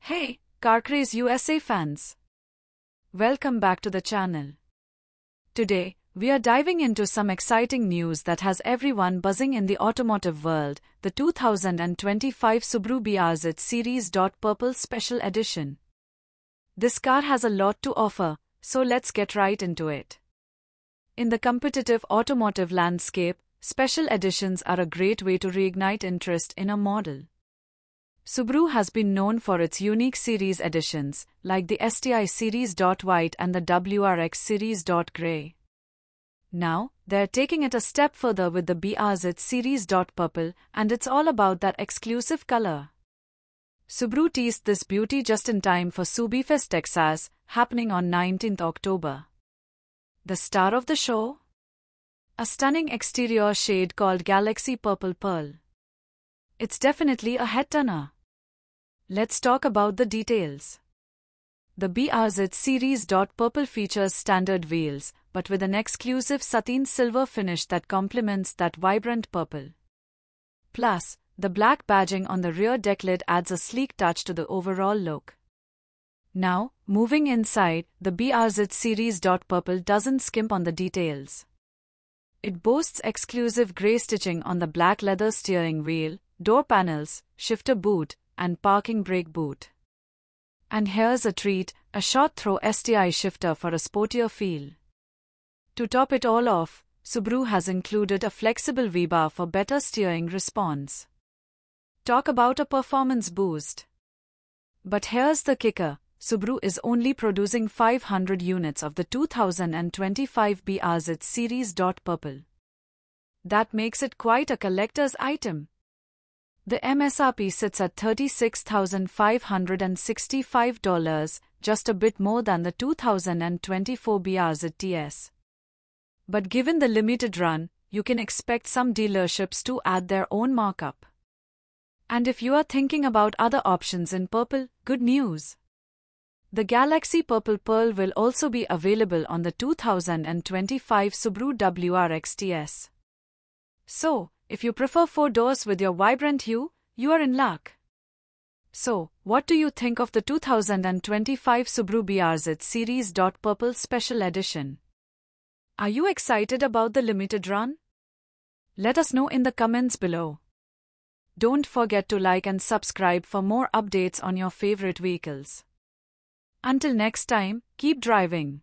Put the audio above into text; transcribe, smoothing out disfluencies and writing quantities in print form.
Hey, Car Craze USA fans! Welcome back to the channel. Today, we are diving into some exciting news that has everyone buzzing in the automotive world, the 2025 Subaru BRZ Series.Purple Special Edition. This car has a lot to offer, so let's get right into it. In the competitive automotive landscape, special editions are a great way to reignite interest in a model. Subaru has been known for its unique series editions, like the STI Series.White and the WRX Series.Gray. Now, they're taking it a step further with the BRZ Series.Purple, and it's all about that exclusive color. Subaru teased this beauty just in time for SubiFest Texas, happening on 19th October. The star of the show? A stunning exterior shade called Galaxy Purple Pearl. It's definitely a head-turner. Let's talk about the details. The BRZ Series.Purple features standard wheels, but with an exclusive satin silver finish that complements that vibrant purple. Plus, the black badging on the rear decklid adds a sleek touch to the overall look. Now, moving inside, the BRZ Series.Purple doesn't skimp on the details. It boasts exclusive grey stitching on the black leather steering wheel, door panels, shifter boot, and parking brake boot. And here's a treat, a short-throw STI shifter for a sportier feel. To top it all off, Subaru has included a flexible V-bar for better steering response. Talk about a performance boost. But here's the kicker, Subaru is only producing 500 units of the 2025 BRZ Series.Purple. That makes it quite a collector's item. The MSRP sits at $36,565, just a bit more than the 2024 BRZ TS. But given the limited run, you can expect some dealerships to add their own markup. And if you are thinking about other options in purple, good news! The Galaxy Purple Pearl will also be available on the 2025 Subaru WRX TS. So, if you prefer four doors with your vibrant hue, you are in luck. So, what do you think of the 2025 Subaru BRZ Series.Purple Special Edition? Are you excited about the limited run? Let us know in the comments below. Don't forget to like and subscribe for more updates on your favorite vehicles. Until next time, keep driving.